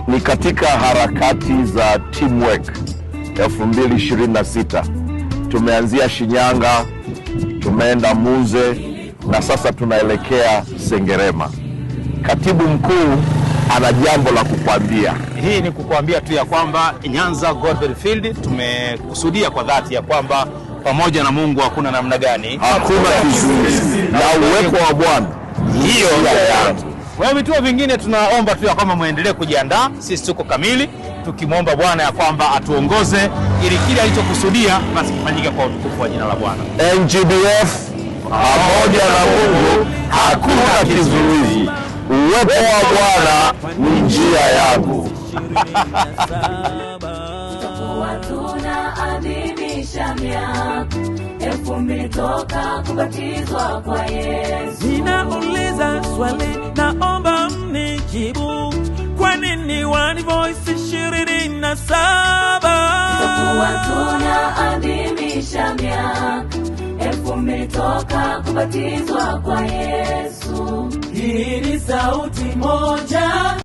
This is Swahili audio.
Ni katika harakati za Teamwork 2026. Tumeanzia Shinyanga, tumeenda Muze na sasa tunaelekea Sengerema. Katibu mkuu ana jambo la kukwambia. Hii ni kukwambia tu ya kwamba Nyanza Gospel Field tumekusudia kwa dhati ya kwamba pamoja na Mungu hakuna namna gani, hakuna kizuizi na uwepo wa Bwana. Hiyo kwa vituo vingine tunaomba tu ya kwamba muendelee kujiandaa. Sisi tuko kamili tukimwomba Bwana ya kwamba atuongoze ili kile alichokusudia basi kifanyike kwa utukufu wa jina la Bwana. NGBF pamoja na Mungu hakuna kizuizi. Uwepo wa Bwana ni njia yangu. Tutakuwa tunaadhimisha miaka 2000 toka kubatizwa kwa Yesu. Ninauliza swali, naomba mnijibu. Kwa nini One Voice 27? Tutakuwa tunaadhimisha miaka 2000 toka kubatizwa kwa Yesu. Hii ni sauti moja.